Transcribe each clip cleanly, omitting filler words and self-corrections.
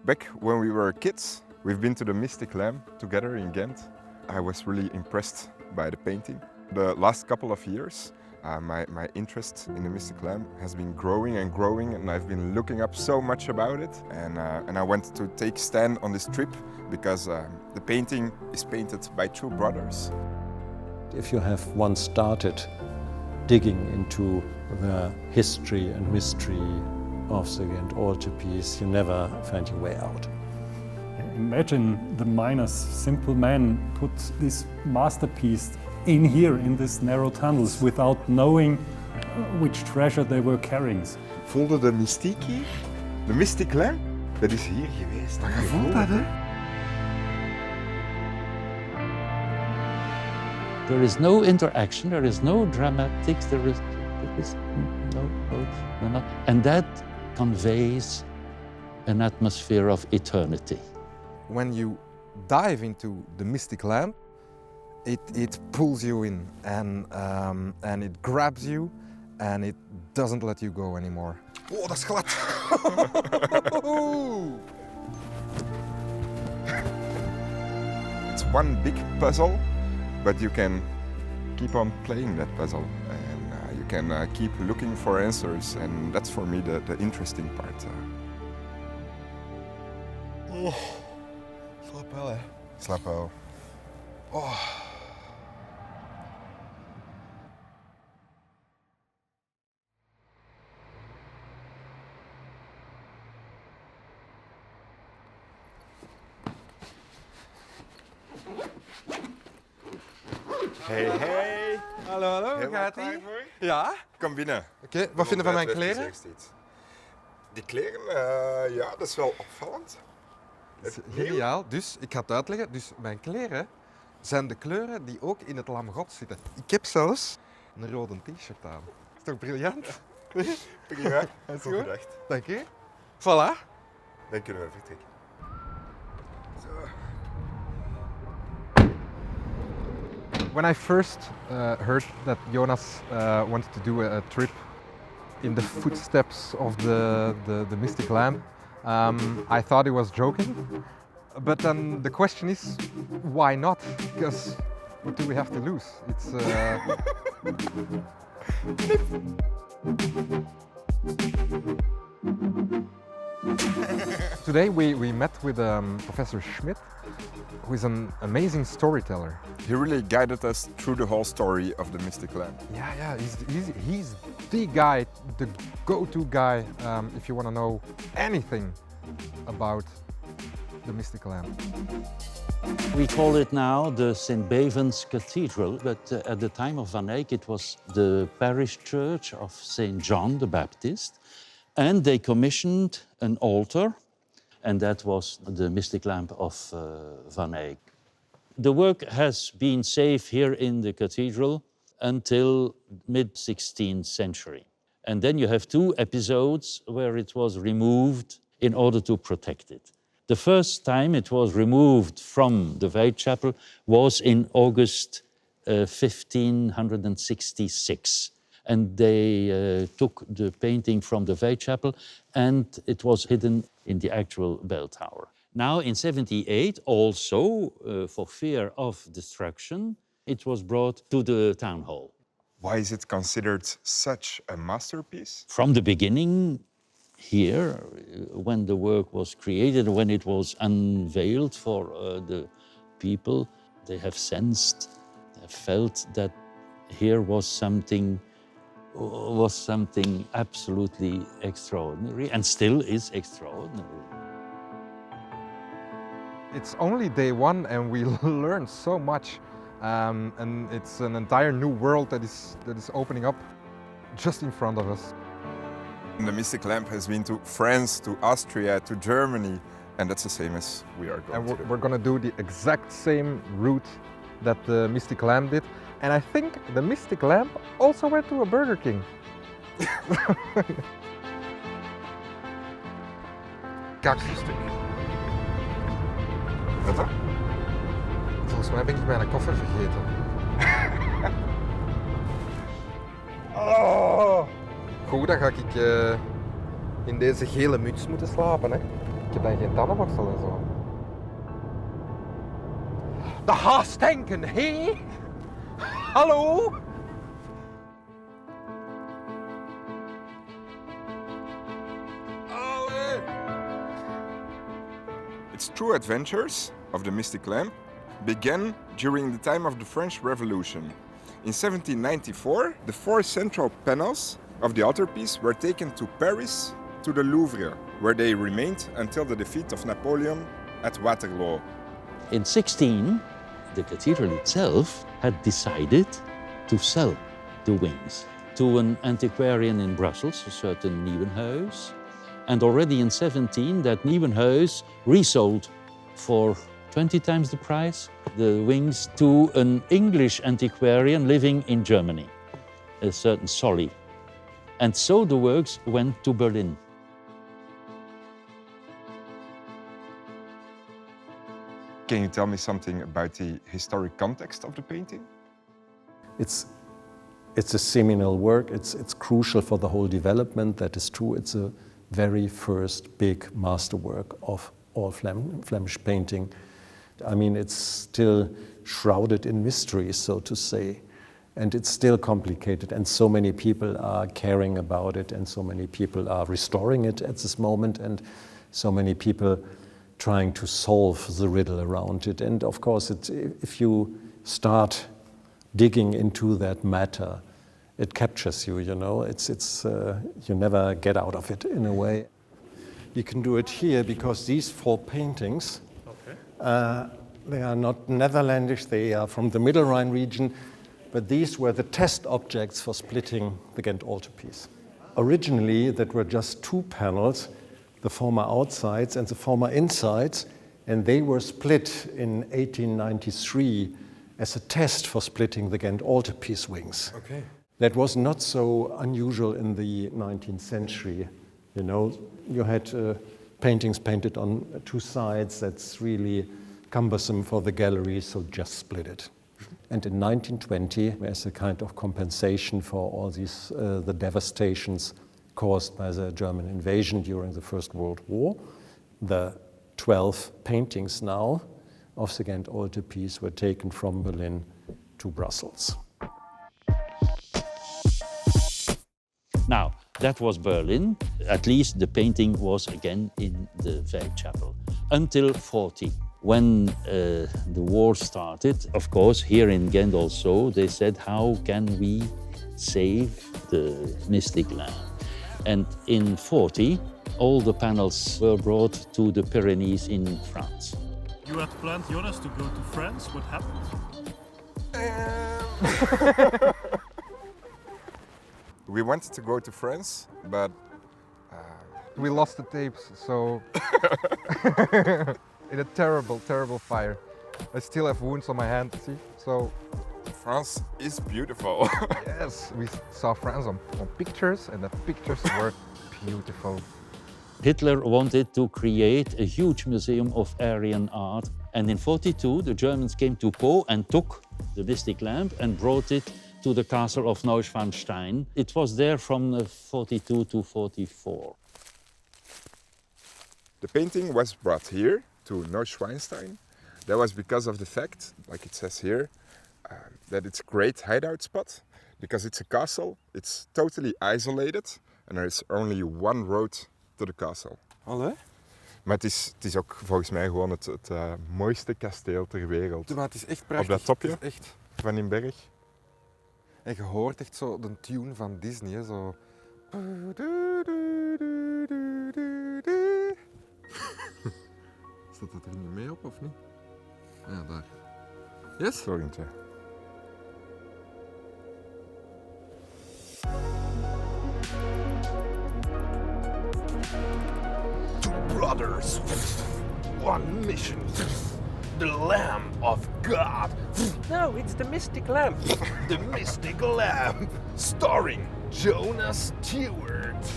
Back when we were kids, we've been to the Mystic Lamp together in Ghent. I was really impressed by the painting. The last couple of years, my interest in the Mystic Lamp has been growing and growing, and I've been looking up so much about it. And I went to take stand on this trip because the painting is painted by two brothers. If you have once started digging into the history and mystery of the Genter Altar piece, you never find your way out. Imagine the miners, simple men, put this masterpiece in here, in these narrow tunnels, without knowing which treasure they were carrying. Voelde de mystiek hier? De Mystic Lamp? Dat is hier geweest. Je voelt dat, hè? There is no interaction, there is no dramatics, there is no. And that conveys an atmosphere of eternity. When you dive into the Mystic Lamp, it pulls you in and it grabs you and it doesn't let you go anymore. Oh, dat is glad! It's one big puzzle, but you can keep on playing that puzzle and you can keep looking for answers, and that's for me the interesting part. Oh, slaap wel, hè? Slaap wel. Oh. Hey, hey. Hallo, hallo, hoe gaat klaar ie? voor? Ja? Kom binnen. Oké, wat vinden van mijn kleren? Die kleren, ja, dat is wel opvallend. Dat is geniaal. Dus, ik ga het uitleggen. Dus mijn kleren zijn de kleuren die ook in het Lam God zitten. Ik heb zelfs een rode t-shirt aan. Is toch briljant? Prima, Dat is goed goed. gedacht. Dank je. Voilà. Dan kunnen we vertrekken. Zo. When I first heard that Jonas wanted to do a trip in the footsteps of the Mystic Lamp, I thought he was joking. But then the question is, why not? Because what do we have to lose? It's. Today we met with Professor Schmidt, who is an amazing storyteller. He really guided us through the whole story of the Mystic Lamp. Yeah, he's the guy, the go-to guy, if you want to know anything about the Mystic Lamp. We call it now the St. Bavon's Cathedral, but at the time of Van Eyck it was the parish church of St. John the Baptist, and they commissioned an altar, and that was the Mystic Lamp of Van Eyck. The work has been safe here in the cathedral until mid-16th century. And then you have two episodes where it was removed in order to protect it. The first time it was removed from the Whitechapel was in August 1566. And they took the painting from the Whitechapel and it was hidden in the actual bell tower. Now in 78, also for fear of destruction, it was brought to the town hall. Why is it considered such a masterpiece? From the beginning, here, when the work was created, when it was unveiled for the people, they have sensed, felt that here was something absolutely extraordinary, and still is extraordinary. It's only day one and we learned so much, and it's an entire new world that is opening up just in front of us. The Mystic Lamp has been to France, to Austria, to Germany, and that's the same as we are going And to do. we're going to do the exact same route that the Mystic Lamp did. And I think the Mystic Lamp also went to a Burger King. Kakstuk. Wat dan? Volgens mij ben ik mijn koffer vergeten. Oh! Goed, dan ga ik in deze gele muts moeten slapen, hè. Ik heb dan geen tandenborstel en zo. De haastdenken, hé? Hallo? Its true adventures of the mystic lamp began during the time of the French Revolution. In 1794, the 4 central panels of the altarpiece were taken to Paris to the Louvre, where they remained until the defeat of Napoleon at Waterloo. In 16, the cathedral itself had decided to sell the wings to an antiquarian in Brussels, a certain Nieuwenhuis. And already in 17, that Nieuwenhuis resold for 20 times the price the wings to an English antiquarian living in Germany, a certain Solly. And so the works went to Berlin. Can you tell me something about the historic context of the painting? It's a seminal work. It's crucial for the whole development. That is true. It's a very first big masterwork of all Flemish painting. I mean, it's still shrouded in mystery, so to say, and it's still complicated, and so many people are caring about it, and so many people are restoring it at this moment, and so many people trying to solve the riddle around it. And of course, if you start digging into that matter, it captures you, you know. You never get out of it in a way. You can do it here because these 4 paintings, they are not Netherlandish, they are from the Middle Rhine region, but these were the test objects for splitting the Ghent altarpiece. Originally, that were just 2 panels, the former outsides and the former insides, and they were split in 1893 as a test for splitting the Ghent altarpiece wings. Okay. That was not so unusual in the 19th century. You know, you had paintings painted on 2 sides. That's really cumbersome for the gallery, so just split it. And in 1920, as a kind of compensation for all these the devastations caused by the German invasion during the First World War, the 12 paintings now of the Ghent altarpiece were taken from Berlin to Brussels. Now, that was Berlin. At least the painting was again in the Eyck chapel until 40. When the war started, of course, here in Ghent also, they said, how can we save the mystic lamp? And in 40, all the panels were brought to the Pyrenees in France. You had planned, Jonas, to go to France. What happened? We wanted to go to France, but We lost the tapes, so in a terrible, terrible fire. I still have wounds on my hand, see? So France is beautiful. yes, we saw France on pictures, and the pictures were beautiful. Hitler wanted to create a huge museum of Aryan art. And in 42, the Germans came to Po and took the mystic lamp and brought it to the castle of Neuschwanstein. It was there from 42 to 44. The painting was brought here to Neuschwanstein. That was because of the fact, like it says here, that it's a great hideout spot. Because it's a castle, it's totally isolated and there is only one road to the castle. Allee? Maar het is ook volgens mij gewoon het mooiste kasteel ter wereld. Maar het is echt prachtig. Op dat topje Het is echt... van die berg. En je hoort echt zo de tune van Disney, hè, zo... Staat dat er niet mee op, of niet? Ja, daar. Yes? Sorry. Brothers, one mission, the Lamb of God. No, it's the Mystic Lamp. The Mystic Lamp, starring Jonas Stewart.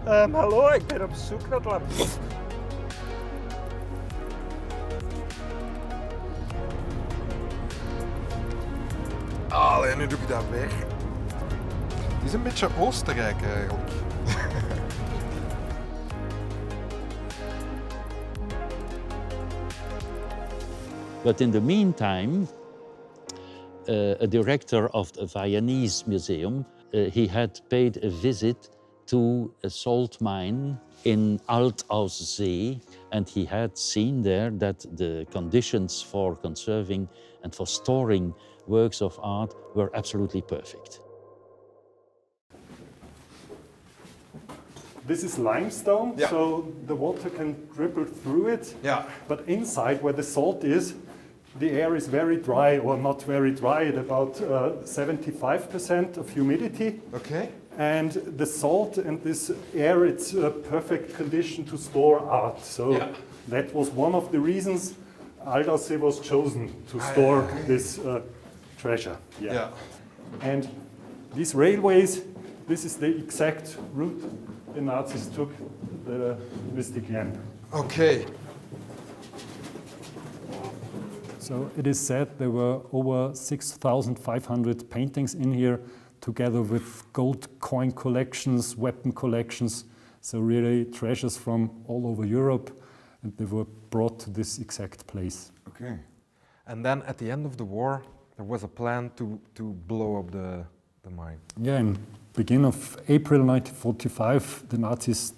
Hallo, ik ben op zoek naar het lamp. Allee, nu doe ik dat weg. Het is een beetje Oostenrijk eigenlijk. But in the meantime, a director of the Viennese Museum, he had paid a visit to a salt mine in See, and he had seen there that the conditions for conserving and for storing works of art were absolutely perfect. This is limestone, Yeah. so the water can dribble through it. Yeah. But inside, where the salt is, the air is very dry, or not very dry, at about 75% of humidity. Okay. And the salt and this air, it's a perfect condition to store art. So Yeah. that was one of the reasons Aldersee was chosen to store this treasure. Yeah. And these railways, this is the exact route the Nazis took the mystic lamp. Okay. So it is said there were over 6,500 paintings in here, together with gold coin collections, weapon collections, so really treasures from all over Europe, and they were brought to this exact place. Okay. And then at the end of the war, there was a plan to blow up the mine. Yeah, in beginning of April 1945, the Nazis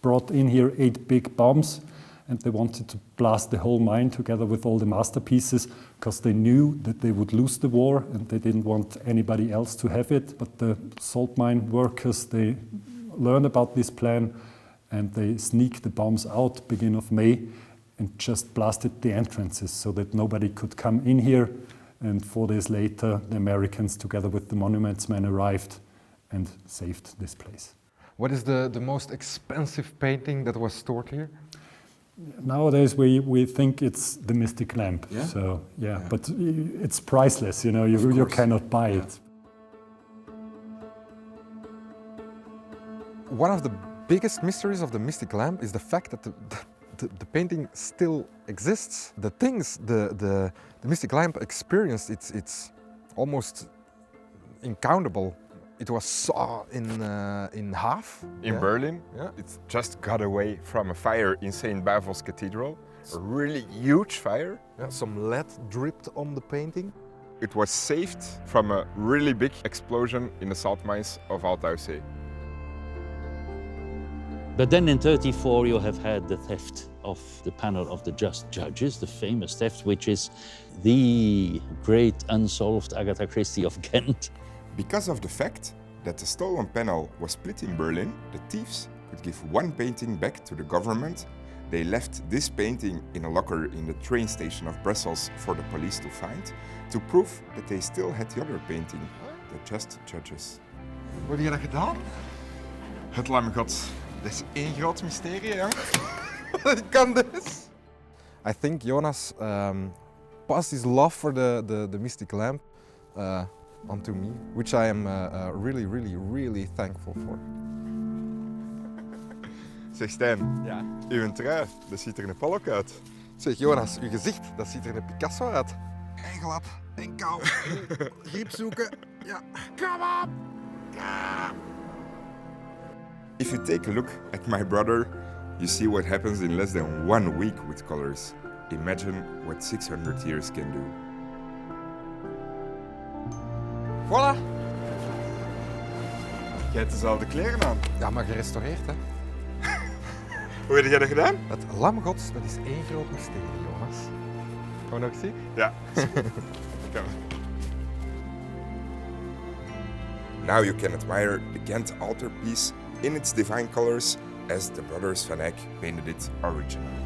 brought in here 8 big bombs, and they wanted to blast the whole mine together with all the masterpieces, because they knew that they would lose the war and they didn't want anybody else to have it. But the salt mine workers, they learned about this plan and they sneaked the bombs out beginning of May and just blasted the entrances so that nobody could come in here. And 4 days later, the Americans, together with the monuments men, arrived and saved this place. What is the most expensive painting that was stored here? Nowadays, we think it's the mystic lamp. Yeah? So yeah, but it's priceless. You know, you cannot buy it. One of the biggest mysteries of the mystic lamp is the fact that the painting still exists. The things the mystic lamp experienced, it's almost incountable. It was saw in half. In Berlin, Yeah. it just got away from a fire in St. Basil's Cathedral, a really huge fire. Yeah, some lead dripped on the painting. It was saved from a really big explosion in the salt mines of See. But then in 1934 you have had the theft of the panel of the Just Judges, the famous theft, which is the great unsolved Agatha Christie of Ghent. Because of the fact that the stolen panel was split in Berlin, the thieves could give one painting back to the government. They left this painting in a locker in the train station of Brussels for the police to find, to prove that they still had the other painting, the Just Judges. Hoe heb je dat gedaan? Het lam God, dat is één groot mysterie, hè? Wat kan dit? I think Jonas passed his love for the mystic lamp onto me, which I am really thankful for. Zeg Stijn, Ja. uw trui, dat ziet er een polk uit. Zeg Jonas, uw gezicht, dat ziet er een Picasso uit. En glad, en kou. Griep zoeken. Ja. Come on! If you take a look at my brother, you see what happens in less than 1 week with colors. Imagine what 600 years can do. Voilà! Jij hebt dezelfde kleren aan. Ja, maar gerestaureerd, hè. Hoe heb jij dat gedaan? Het lamgods, dat is één groot mysterie, Jonas. Gaan we nog zien? Ja. Kom. Now you can admire the Genter Altar piece in its divine colors as the brothers van Eyck painted it originally.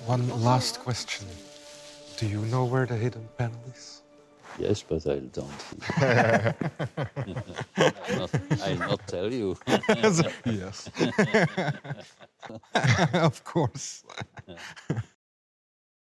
One last question. Do you know where the hidden panel is? Yes, but I don't. I'll not tell you. Yes. Of course.